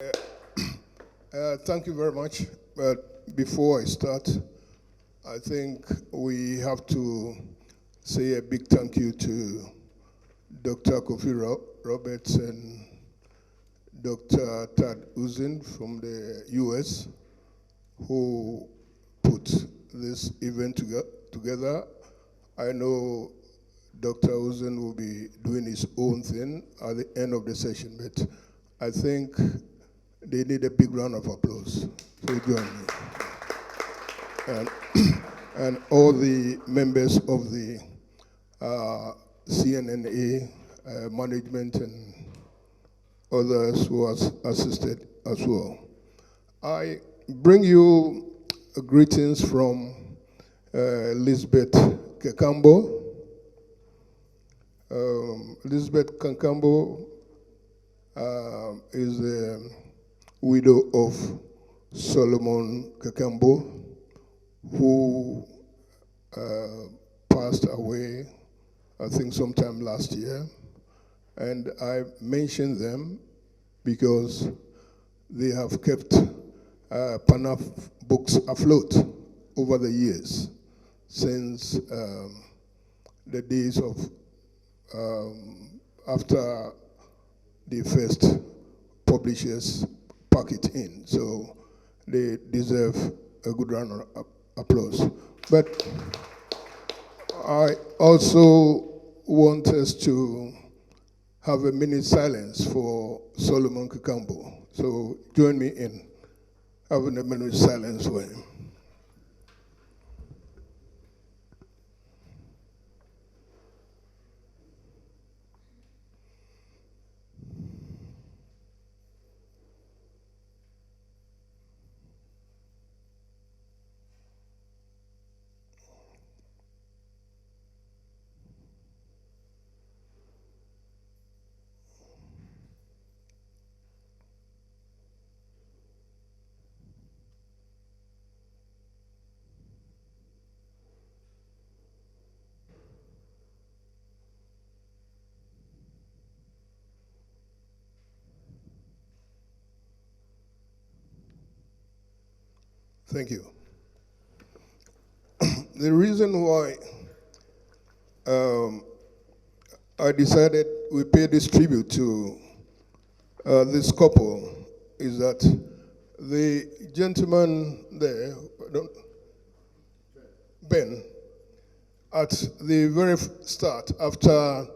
Thank you very much. But before I start, I think we have to say a big thank you to Dr. Kofi Roberts and Dr. Tad Uzin from the US, who put this event together. I know Dr. Uzin will be doing his own thing at the end of the session, but I think they need a big round of applause. So join me. And all the members of the CNNA management and others who has assisted as well. I bring you greetings from Elizabeth Kakambo. Elizabeth Kakambo is the widow of Solomon Kakambo, who passed away, I think, sometime last year. And I mention them because they have kept Panaf books afloat over the years, since the days of after the first publishers pack it in. So they deserve a good round of applause. But I also want us to have a minute silence for Solomon Kakambo. So join me in having a minute silence for him. Thank you. The reason why I decided we pay this tribute to this couple is that the gentleman there, Ben, at the very start, after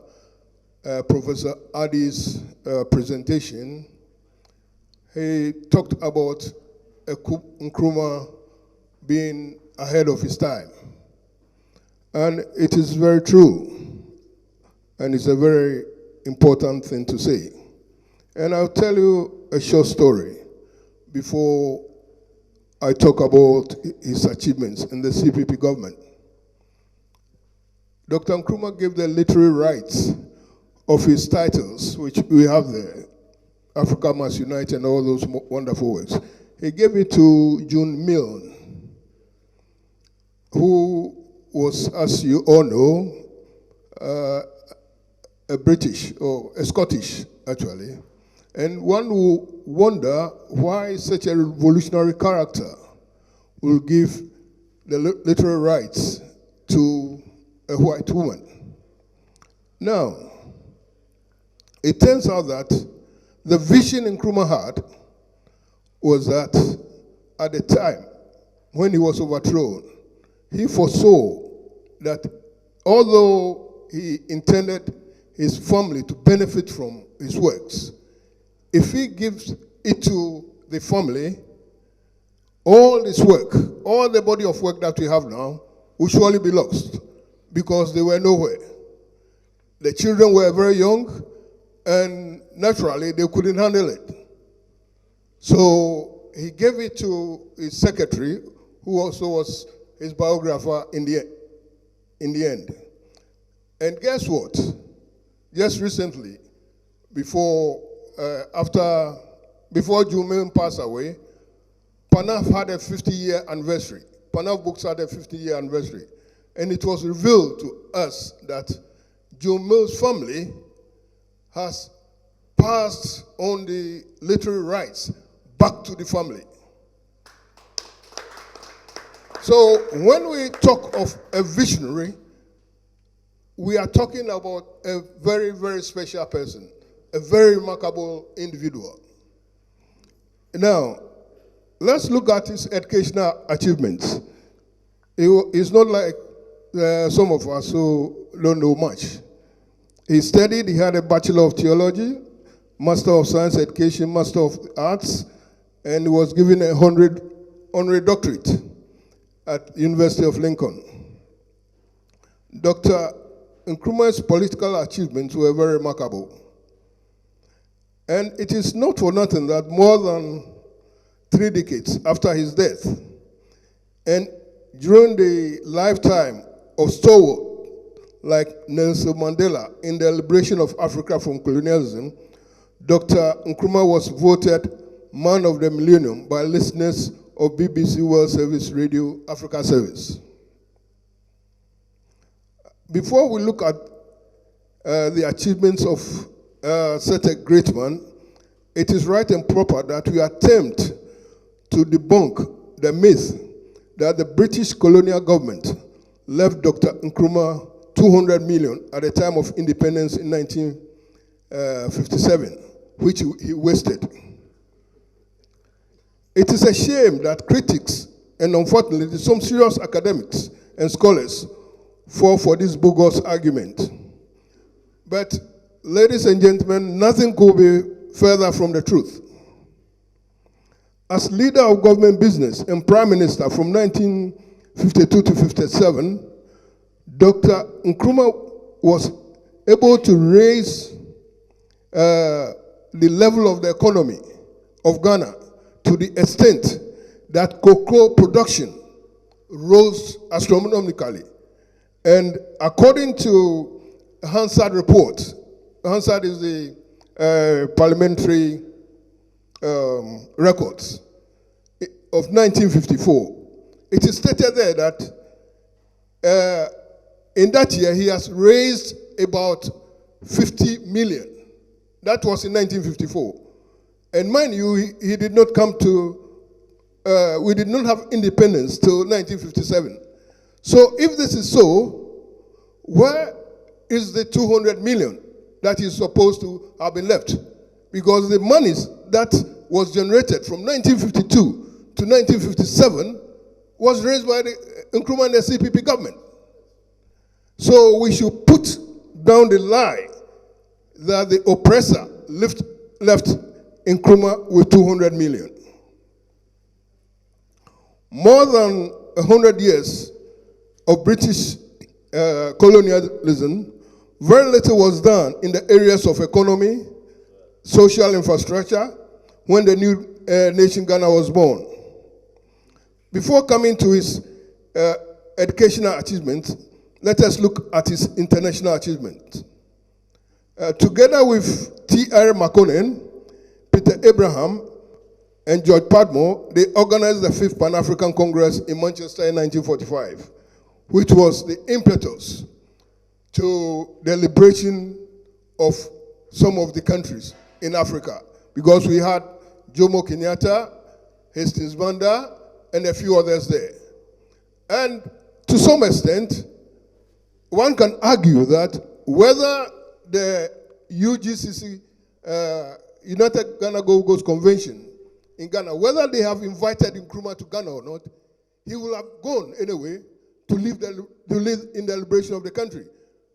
Professor Adi's presentation, he talked about Nkrumah being ahead of his time. And it is very true. And it's a very important thing to say. And I'll tell you a short story before I talk about his achievements in the CPP government. Dr. Nkrumah gave the literary rights of his titles, which we have there, Africa Must Unite and all those wonderful works. He gave it to June Milne, who was, as you all know, a British, or a Scottish, actually. And one will wonder why such a revolutionary character will give the literary rights to a white woman. Now, it turns out that the vision Nkrumah had was that at the time when he was overthrown, he foresaw that although he intended his family to benefit from his works, if he gives it to the family, all this work, all the body of work that we have now, will surely be lost because they were nowhere. The children were very young, and naturally they couldn't handle it. So he gave it to his secretary, who also was his biographer in the end. And guess what? Just recently, before Jume passed away, Panaf had a 50-year anniversary. Panaf Books had a 50-year anniversary. And it was revealed to us that Jume's family has passed on the literary rights back to the family. So when we talk of a visionary, we are talking about a very, very special person, a very remarkable individual. Now, let's look at his educational achievements. It's not like some of us who don't know much. He studied, he had a Bachelor of Theology, Master of Science Education, Master of Arts, and he was given a honorary doctorate at University of Lincoln. Dr. Nkrumah's political achievements were very remarkable. And it is not for nothing that more than 3 decades after his death, and during the lifetime of stalwart like Nelson Mandela in the liberation of Africa from colonialism, Dr. Nkrumah was voted Man of the Millennium by listeners of BBC World Service Radio Africa Service. Before we look at the achievements of such a great man, it is right and proper that we attempt to debunk the myth that the British colonial government left Dr. Nkrumah 200 million at the time of independence in 1957, which he wasted. It is a shame that critics, and unfortunately some serious academics and scholars, fall for this bogus argument. But, ladies and gentlemen, nothing could be further from the truth. As leader of government business and prime minister from 1952 to 57, Dr. Nkrumah was able to raise the level of the economy of Ghana to the extent that cocoa production rose astronomically. And according to Hansard report, Hansard is the parliamentary records of 1954, it is stated there that in that year he has raised about 50 million. That was in 1954. And mind you, he did not come to, we did not have independence till 1957. So if this is so, where is the 200 million that is supposed to have been left? Because the monies that was generated from 1952 to 1957 was raised by the Nkrumah and the CPP government. So we should put down the lie that the oppressor left Nkrumah with 200 million. More than 100 years of British colonialism, very little was done in the areas of economy, social infrastructure, when the new nation Ghana was born. Before coming to his educational achievements, let us look at his international achievements. Together with T.R. Makonnen, Peter Abraham, and George Padmore, they organized the 5th Pan-African Congress in Manchester in 1945, which was the impetus to the liberation of some of the countries in Africa, because we had Jomo Kenyatta, Hastings Banda, and a few others there. And to some extent, one can argue that whether the UGCC, United Ghana Gold Convention in Ghana, whether they have invited Nkrumah to Ghana or not, he will have gone anyway to lead in the liberation of the country,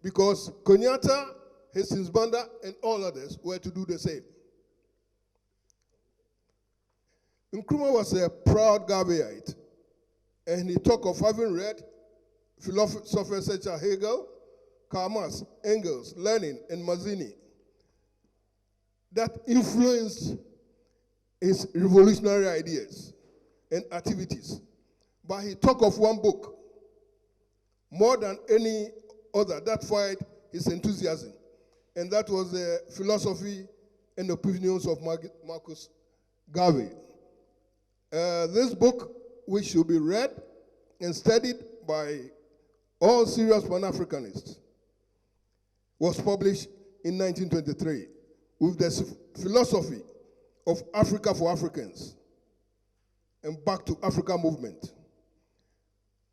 because Kenyatta, Hastings Banda, and all others were to do the same. Nkrumah was a proud Ghanaian, and he talked of having read philosophers such as Hegel, Karl Marx, Engels, Lenin, and Mazzini that influenced his revolutionary ideas and activities. But he talked of one book more than any other that fired his enthusiasm, and that was the philosophy and opinions of Marcus Garvey. This book, which should be read and studied by all serious Pan-Africanists, was published in 1923 with the philosophy of Africa for Africans and Back to Africa movement.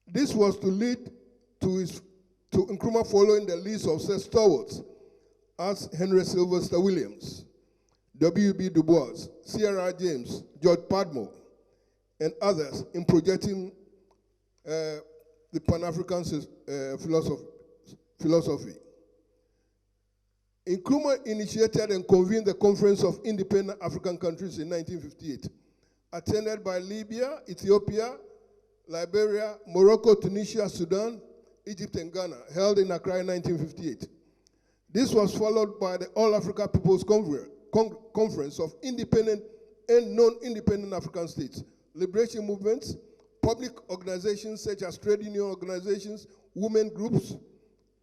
This was to lead to Nkrumah following the leads of such stalwarts as Henry Sylvester Williams, W.B. Du Bois, C.R.R. James, George Padmore, and others in projecting the Pan-African philosophy. Nkrumah initiated and convened the Conference of Independent African Countries in 1958, attended by Libya, Ethiopia, Liberia, Morocco, Tunisia, Sudan, Egypt, and Ghana, held in Accra in 1958. This was followed by the All-Africa People's Conference of Independent and Non-Independent African States, liberation movements, public organizations such as trade union organizations, women groups,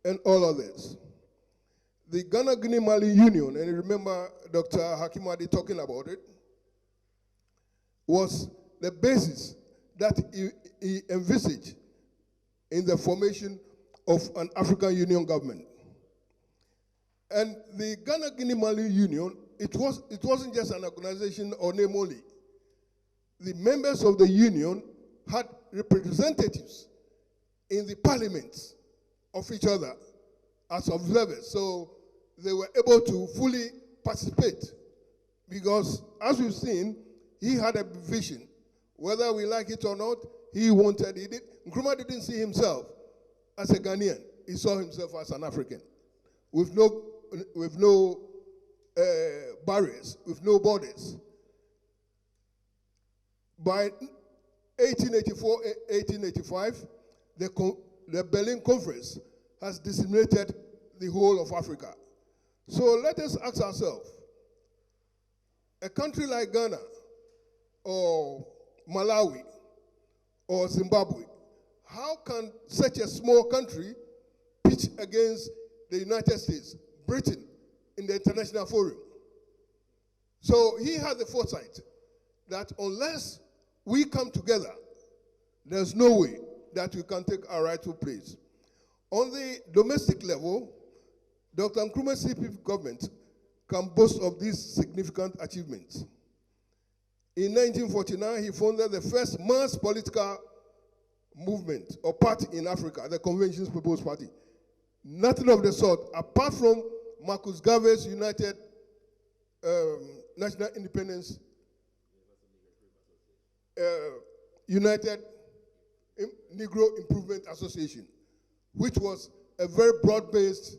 and all others. The Ghana-Guinea-Mali Union, and you remember Dr. Hakimadi talking about it, was the basis that he envisaged in the formation of an African Union government. And the Ghana-Guinea-Mali Union, it wasn't just an organization or name only. The members of the union had representatives in the parliaments of each other as observers. So they were able to fully participate because, as we've seen, he had a vision. Whether we like it or not, he wanted it. Nkrumah didn't see himself as a Ghanaian. He saw himself as an African with no barriers, with no borders. By 1884, 1885, the Berlin Conference has disseminated the whole of Africa. So let us ask ourselves, a country like Ghana or Malawi or Zimbabwe, how can such a small country pitch against the United States, Britain, in the international forum? So he had the foresight that unless we come together, there's no way that we can take our rightful place. On the domestic level, Dr. Nkrumah's CPP government can boast of these significant achievements. In 1949, he founded the first mass political movement or party in Africa, the Convention's People's Party. Nothing of the sort, apart from Marcus Garvey's United National Independence, United Negro Improvement Association, which was a very broad-based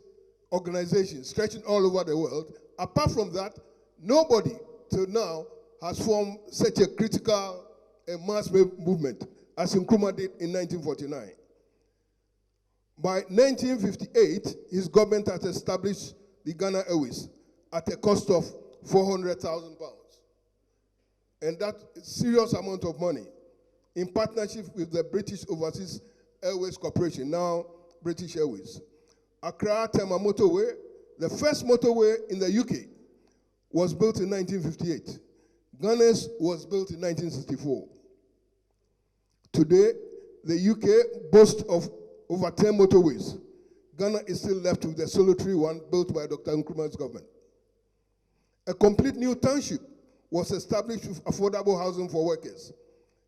organization stretching all over the world. Apart from that, nobody till now has formed such a critical mass movement as Nkrumah did in 1949. By 1958, his government has established the Ghana Airways at a cost of £400,000. And that is a serious amount of money, in partnership with the British Overseas Airways Corporation, now British Airways. Accra-Tema motorway, the first motorway in the UK, was built in 1958. Ghana's was built in 1964. Today, the UK boasts of over 10 motorways. Ghana is still left with the solitary one built by Dr. Nkrumah's government. A complete new township was established with affordable housing for workers.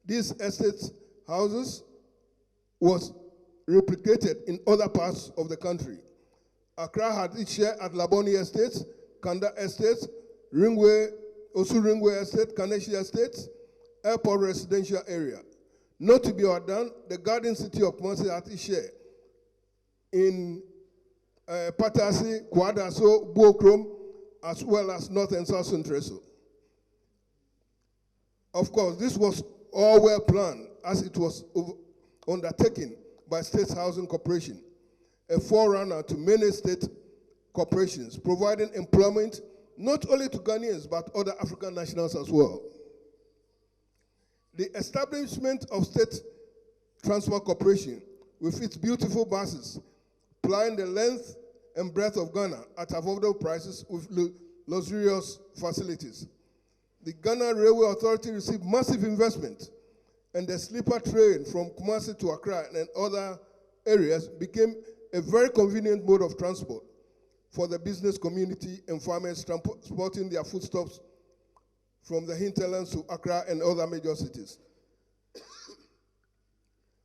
These estates houses was replicated in other parts of the country. Accra had its share at Laboni Estates, Kanda Estates, Osu Ringway Estate, Kaneshi Estates, Airport Residential Area. Not to be outdone, the Garden City of Kumasi had its share in Patasi, Kwadaso, Buokrom, as well as North and South Centreso. Of course, this was all well planned as it was undertaken by State Housing Corporation, a forerunner to many state corporations, providing employment not only to Ghanaians but other African nationals as well. The establishment of State Transport Corporation, with its beautiful buses, plying the length and breadth of Ghana at affordable prices with luxurious facilities. The Ghana Railway Authority received massive investment, and the sleeper train from Kumasi to Accra and other areas became a very convenient mode of transport, for the business community and farmers transporting their foodstuffs from the hinterlands to Accra and other major cities.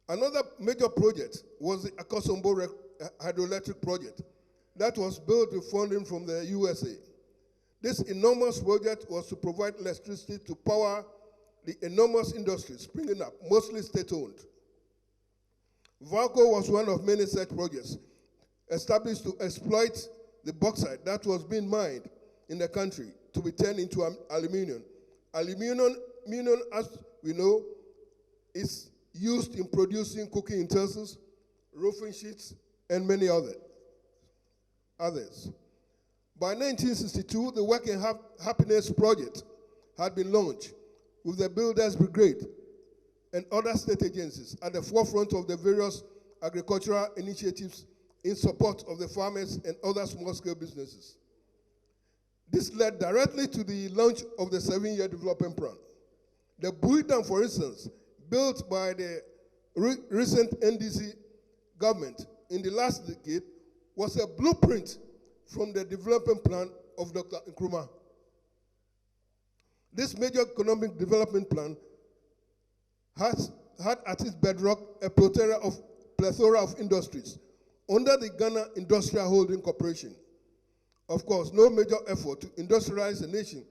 Another major project was the Akosombo hydroelectric project that was built with funding from the USA. This enormous project was to provide electricity to power the enormous industries springing up, mostly state-owned. Valco was one of many such projects established to exploit the bauxite that was being mined in the country to be turned into aluminum. Aluminum, as we know, is used in producing cooking utensils, roofing sheets, and many others. By 1962, the Work and Happiness Project had been launched with the Builders Brigade and other state agencies at the forefront of the various agricultural initiatives in support of the farmers and other small-scale businesses. This led directly to the launch of the 7-year development plan. The Bui Dam, for instance, built by the recent NDC government in the last decade, was a blueprint from the development plan of Dr. Nkrumah. This major economic development plan had at its bedrock a plethora of industries under the Ghana Industrial Holding Corporation. Of course, no major effort to industrialize a nation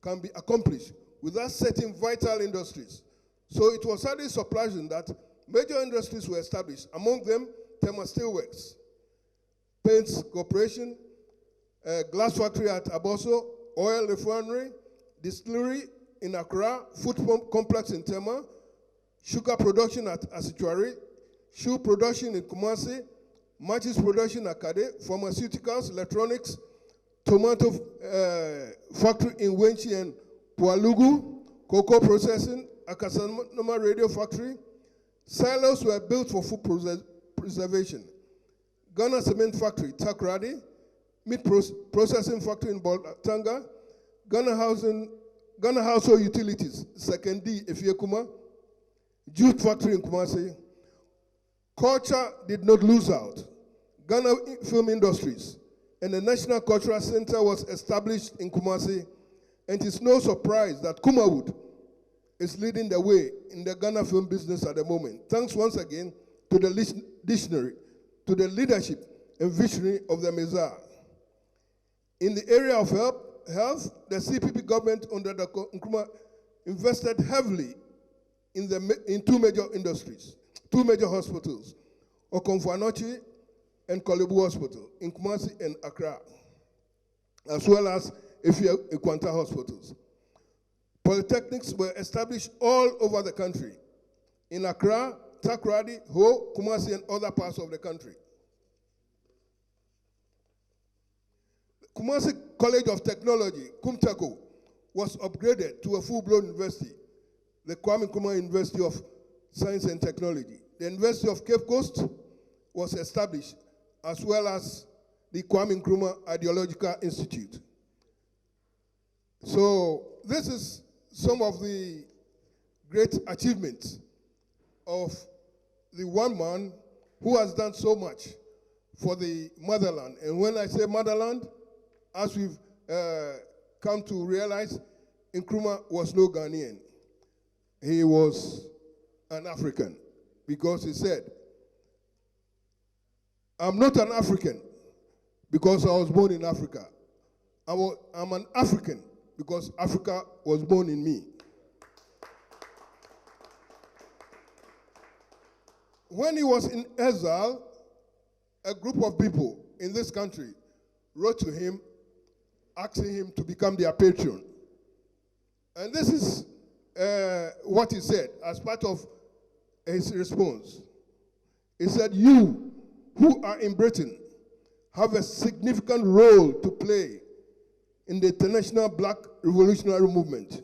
can be accomplished without certain vital industries. So it was hardly surprising that major industries were established, among them Tema Steelworks, Paints Corporation, glass factory at Aboso, oil refinery, distillery in Accra, food complex in Tema, sugar production at Asituari, shoe production in Kumasi, matches production at Kade, pharmaceuticals, electronics, tomato factory in Wenchi and Pualugu, cocoa processing, Akasanoma radio factory. Silos were built for food preservation. Ghana cement factory, Takradi, meat processing factory in Boltanga, Ghana household utilities, Sekendi, Efiekuma, jute factory in Kumasi. Culture did not lose out. Ghana Film Industries and the National Cultural Center was established in Kumasi, and it is no surprise that Kumawood is leading the way in the Ghana film business at the moment. Thanks once again to the dictionary, to the leadership and visionary of the Mezar. In the area of health, the CPP government under Dr. Nkrumah invested heavily in two major industries, two major hospitals, Okonfo-Anokye and Kolebu Hospital in Kumasi and Accra, as well as Ekwanta hospitals. Polytechnics were established all over the country, in Accra, Takrady, Ho, Kumasi, and other parts of the country. Kumasi College of Technology, Kumtako, was upgraded to a full-blown university, the Kwame Nkrumah University of Science and Technology. The University of Cape Coast was established, as well as the Kwame Nkrumah Ideological Institute. So this is some of the great achievements of the one man who has done so much for the motherland. And when I say motherland, as we've come to realize, Nkrumah was no Ghanaian. He was an African, because he said, I'm not an African because I was born in Africa. I'm an African because Africa was born in me. When he was in exile, a group of people in this country wrote to him asking him to become their patron. And this is what he said as part of his response. He said, you who are in Britain have a significant role to play in the international black revolutionary movement.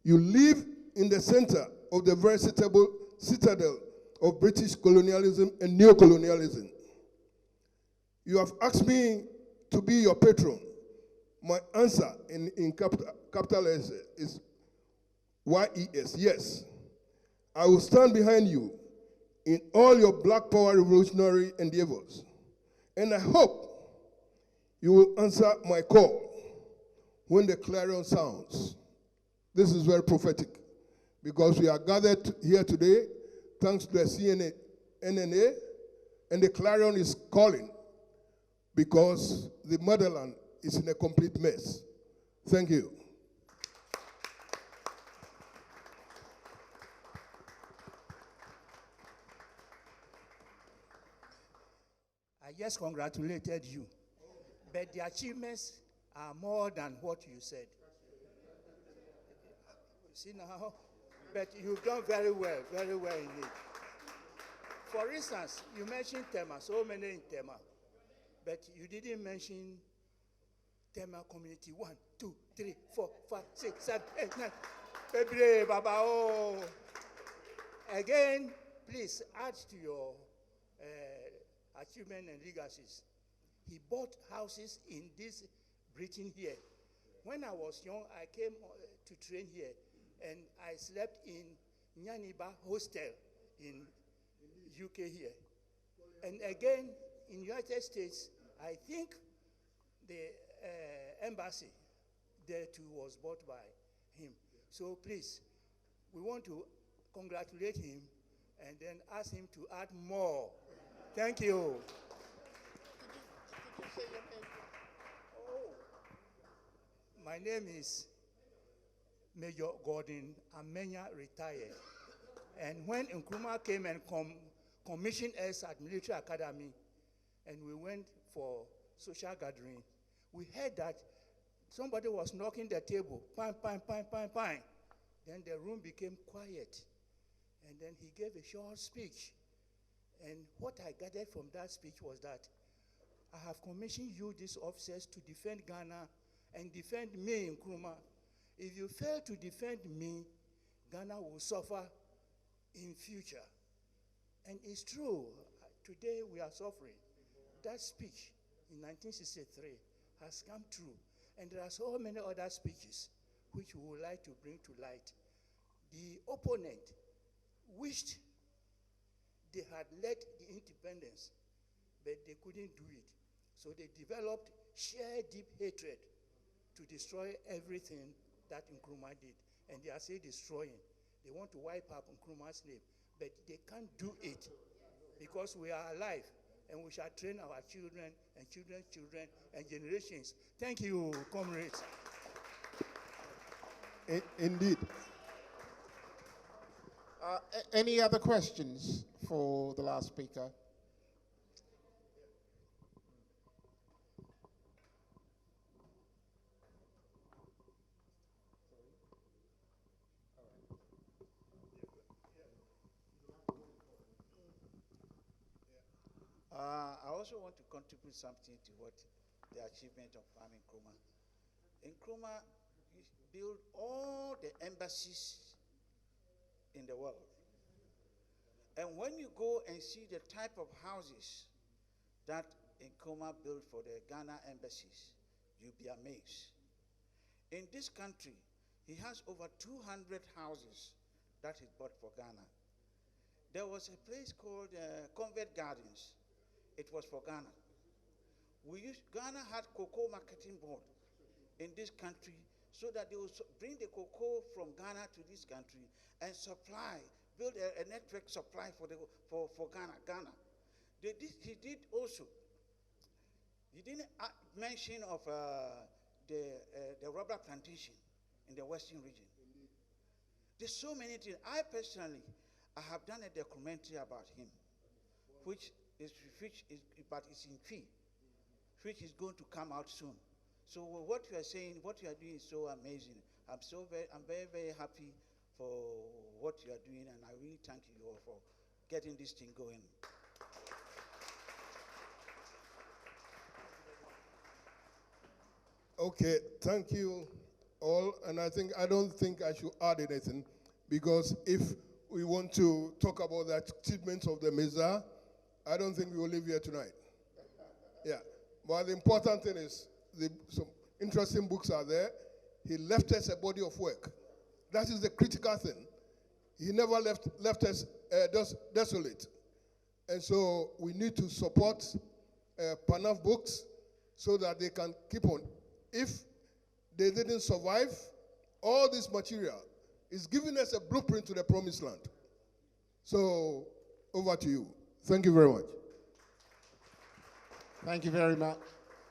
You live in the center of the veritable citadel of British colonialism and neocolonialism. You have asked me to be your patron. My answer in capital S is YES, yes. I will stand behind you in all your black power revolutionary endeavors. And I hope You will answer my call when the clarion sounds. This is very prophetic because we are gathered here today thanks to the NNA, and the clarion is calling because the motherland is in a complete mess. Thank you. I just congratulated you, but the achievements are more than what you said. See now, but you've done very well indeed. For instance, you mentioned Tema, so many in Tema, but you didn't mention Tema community 1, 2, 3, 4, 5, 6, 7, 8, 9. Pebre, Baba, oh. Again, please add to your achievement and legacies. He bought houses in this Britain here. When I was young, I came to train here, and I slept in Nyaniba Hostel in UK here. And again, in United States, I think the embassy there too was bought by him. So please, we want to congratulate him and then ask him to add more. Thank you. Could you say your name? Oh, my name is Major Gordon Amenya, retired. And when Nkrumah came and commissioned us at Military Academy, and we went for social gathering, we heard that somebody was knocking the table, pang, pang, pang, pang, pang. Then the room became quiet. And then he gave a short speech. And what I gathered from that speech was that I have commissioned you, these officers, to defend Ghana and defend me, Nkrumah. If you fail to defend me, Ghana will suffer in future. And it's true. Today we are suffering. That speech in 1963 has come true. And there are so many other speeches which we would like to bring to light. The opponent wished they had led the independence, but they couldn't do it. So they developed sheer deep hatred to destroy everything that Nkrumah did. And they are still destroying. They want to wipe up Nkrumah's name, but they can't do it because we are alive and we shall train our children and children's children and generations. Thank you, comrades. Indeed. Any other questions for the last speaker? I also want to contribute something to what the achievement of Kwame Nkrumah. Nkrumah built all the embassies in the world. And when you go and see the type of houses that Nkrumah built for the Ghana embassies, you'll be amazed. In this country, he has over 200 houses that he bought for Ghana. There was a place called Convent Gardens. It was for Ghana. Ghana had cocoa marketing board in this country so that they would bring the cocoa from Ghana to this country and supply, build a network supply for Ghana. He did also. He didn't mention of the rubber plantation in the Western region. There's so many things. I personally, I have done a documentary about him, which is in fee, which is going to come out soon. So what you are saying, what you are doing is so amazing. I'm very, very happy for what you are doing, and I really thank you all for getting this thing going. Okay, thank you all, and I don't think I should add anything, because if we want to talk about the achievements of the Mesa, I don't think we will leave here tonight. Yeah, but the important thing is, some interesting books are there. He left us a body of work. That is the critical thing. He never left us desolate. And so we need to support PANAF books so that they can keep on. If they didn't survive, all this material is giving us a blueprint to the promised land. So, over to you. Thank you very much. Thank you very much.